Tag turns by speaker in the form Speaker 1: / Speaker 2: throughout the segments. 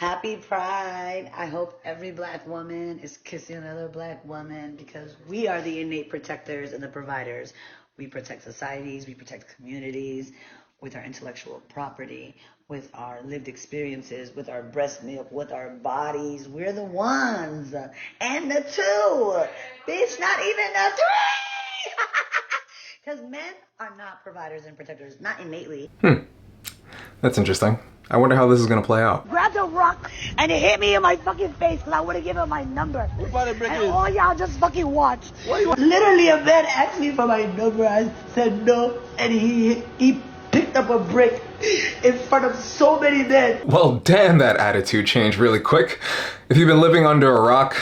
Speaker 1: Happy Pride. I hope every black woman is kissing another black woman because we are the innate protectors and the providers. We protect societies, we protect communities with our intellectual property, with our lived experiences, with our breast milk, with our bodies. We're the ones. And the two. Bitch, not even the three. Because men are not providers and protectors, not innately.
Speaker 2: That's interesting. I wonder how this is gonna play out.
Speaker 1: Grabbed a rock and it hit me in my fucking face because I would have given him my number. And all y'all just fucking watch. Literally a man asked me for my number. I said no, and he picked up a brick in front of so many men.
Speaker 2: Well, damn, that attitude changed really quick. If you've been living under a rock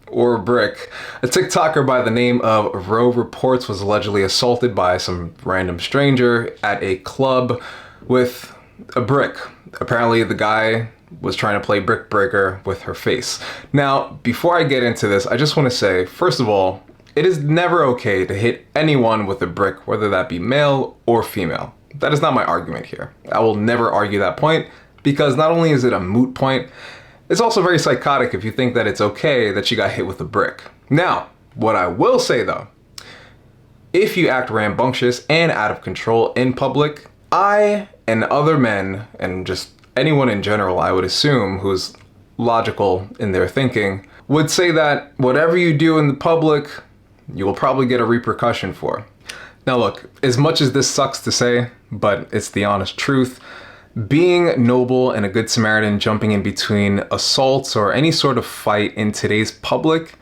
Speaker 2: or a brick, a TikToker by the name of Rho Reports was allegedly assaulted by some random stranger at a club with a brick. Apparently the guy was trying to play brick breaker with her face. Now, before I get into this, I just want to say, first of all, it is never okay to hit anyone with a brick, whether that be male or female. That is not my argument here. I will never argue that point because not only is it a moot point, it's also very psychotic if you think that it's okay that she got hit with a brick. Now, what I will say though, if you act rambunctious and out of control in public, I and other men, and just anyone in general, I would assume, who's logical in their thinking, would say that whatever you do in the public, you will probably get a repercussion for. Now look, as much as this sucks to say, but it's the honest truth, being noble and a good Samaritan jumping in between assaults or any sort of fight in today's public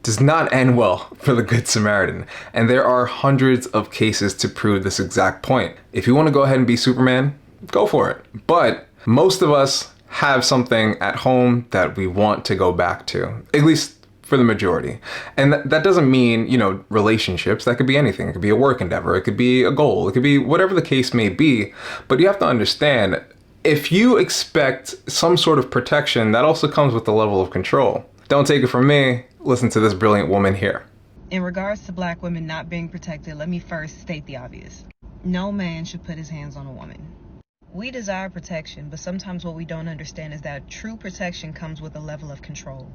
Speaker 2: does not end well for the Good Samaritan. And there are hundreds of cases to prove this exact point. If you want to go ahead and be Superman, go for it. But most of us have something at home that we want to go back to, at least for the majority. And that doesn't mean, relationships. That could be anything. It could be a work endeavor. It could be a goal. It could be whatever the case may be. But you have to understand, if you expect some sort of protection, that also comes with a level of control. Don't take it from me. Listen to this brilliant woman here.
Speaker 3: In regards to black women not being protected, let me first state the obvious. No man should put his hands on a woman. We desire protection, but sometimes what we don't understand is that true protection comes with a level of control.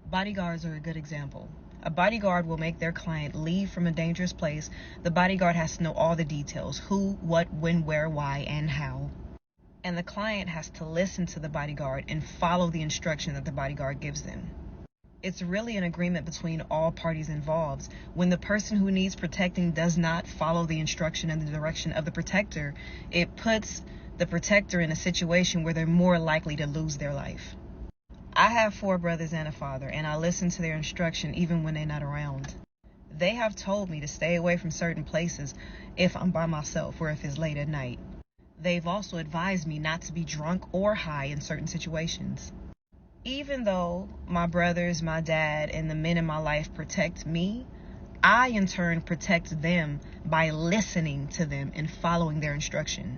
Speaker 3: Bodyguards are a good example. A bodyguard will make their client leave from a dangerous place. The bodyguard has to know all the details: who, what, when, where, why, and how. And the client has to listen to the bodyguard and follow the instruction that the bodyguard gives them. It's really an agreement between all parties involved. When the person who needs protecting does not follow the instruction and the direction of the protector, it puts the protector in a situation where they're more likely to lose their life. I have 4 brothers and a father, and I listen to their instruction even when they're not around. They have told me to stay away from certain places if I'm by myself or if it's late at night. They've also advised me not to be drunk or high in certain situations. Even though my brothers, my dad, and the men in my life protect me, I in turn protect them by listening to them and following their instruction.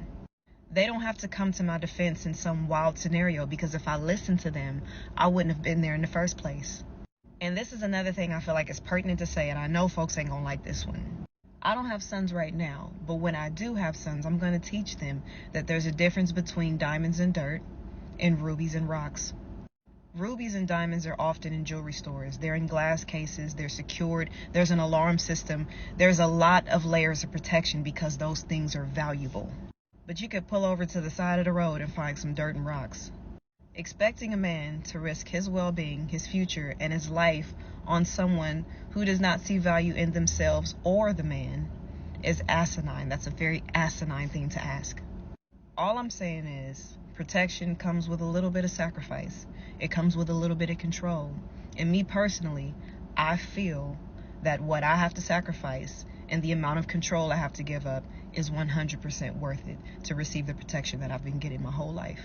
Speaker 3: They don't have to come to my defense in some wild scenario, because if I listened to them, I wouldn't have been there in the first place. And this is another thing I feel like is pertinent to say, and I know folks ain't gonna like this one. I don't have sons right now, but when I do have sons, I'm gonna teach them that there's a difference between diamonds and dirt and rubies and rocks. Rubies and diamonds are often in jewelry stores. They're in glass cases, they're secured, there's an alarm system. There's a lot of layers of protection because those things are valuable. But you could pull over to the side of the road and find some dirt and rocks. Expecting a man to risk his well-being, his future, and his life on someone who does not see value in themselves or the man is asinine. That's a very asinine thing to ask. All I'm saying is, protection comes with a little bit of sacrifice. It comes with a little bit of control. And me personally, I feel that what I have to sacrifice and the amount of control I have to give up is 100% worth it to receive the protection that I've been getting my whole life.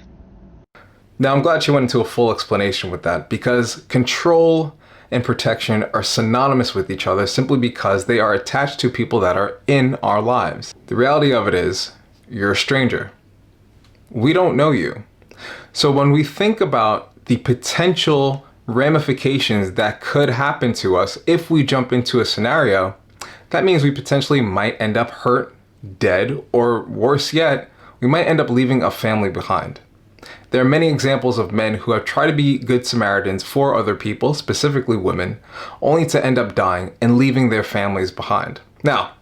Speaker 2: Now, I'm glad she went into a full explanation with that, because control and protection are synonymous with each other simply because they are attached to people that are in our lives. The reality of it is, you're a stranger. We don't know you. So when we think about the potential ramifications that could happen to us if we jump into a scenario, that means we potentially might end up hurt, dead, or worse yet, we might end up leaving a family behind. There are many examples of men who have tried to be good Samaritans for other people, specifically women, only to end up dying and leaving their families behind. Now,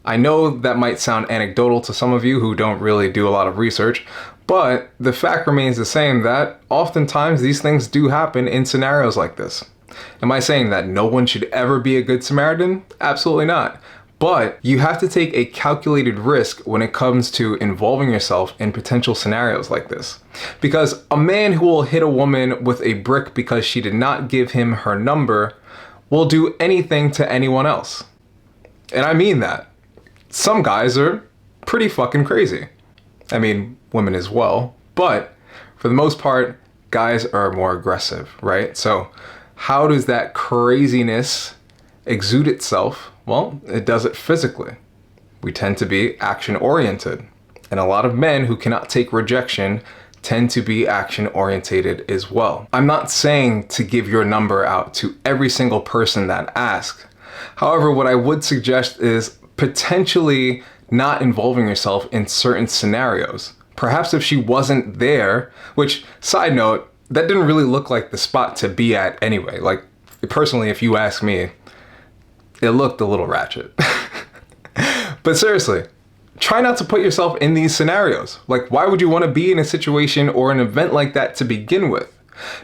Speaker 2: I know that might sound anecdotal to some of you who don't really do a lot of research, but the fact remains the same that oftentimes these things do happen in scenarios like this. Am I saying that no one should ever be a good Samaritan? Absolutely not. But you have to take a calculated risk when it comes to involving yourself in potential scenarios like this. Because a man who will hit a woman with a brick because she did not give him her number will do anything to anyone else. And I mean that. Some guys are pretty fucking crazy. I mean, women as well. But for the most part, guys are more aggressive, right? So how does that craziness exude itself? Well, it does it physically. We tend to be action-oriented. And a lot of men who cannot take rejection tend to be action-orientated as well. I'm not saying to give your number out to every single person that asks. However, what I would suggest is potentially not involving yourself in certain scenarios. Perhaps if she wasn't there, which, side note, that didn't really look like the spot to be at anyway. Like, personally, if you ask me, it looked a little ratchet. But seriously, try not to put yourself in these scenarios. Like, why would you want to be in a situation or an event like that to begin with?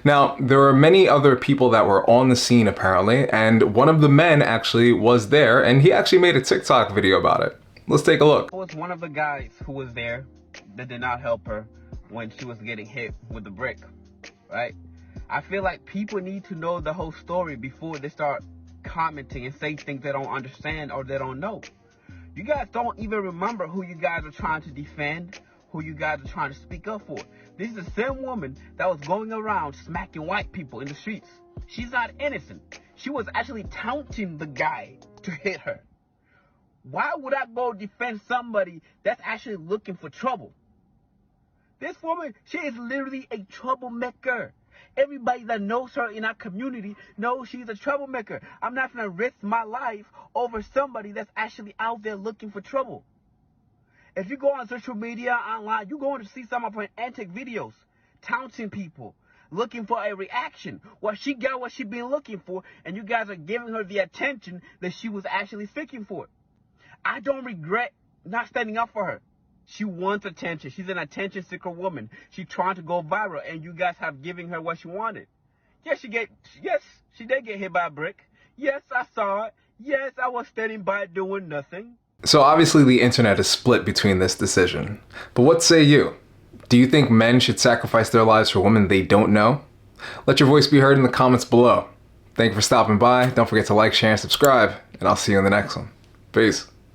Speaker 2: Now, there are many other people that were on the scene apparently, and one of the men actually was there, and he actually made a TikTok video about it. Let's take a look.
Speaker 4: I was one of the guys who was there that did not help her when she was getting hit with the brick, right? I feel like people need to know the whole story before they start commenting and say things they don't understand or they don't know. You guys don't even remember who you guys are trying to defend, who you guys are trying to speak up for. This is the same woman that was going around smacking white people in the streets. She's not innocent. She was actually taunting the guy to hit her. Why would I go defend somebody that's actually looking for trouble? This woman, she is literally a troublemaker. Everybody that knows her in our community knows she's a troublemaker. I'm not going to risk my life over somebody that's actually out there looking for trouble. If you go on social media, online, you're going to see some of her antic videos, taunting people, looking for a reaction. Well, she got what she's been looking for, and you guys are giving her the attention that she was actually seeking for. I don't regret not standing up for her. She wants attention. She's an attention-seeker woman. She's trying to go viral, and you guys have given her what she wanted. Yes, she did get hit by a brick. Yes, I saw it. Yes, I was standing by doing nothing.
Speaker 2: So obviously the internet is split between this decision. But what say you? Do you think men should sacrifice their lives for women they don't know? Let your voice be heard in the comments below. Thank you for stopping by. Don't forget to like, share, and subscribe, and I'll see you in the next one. Peace.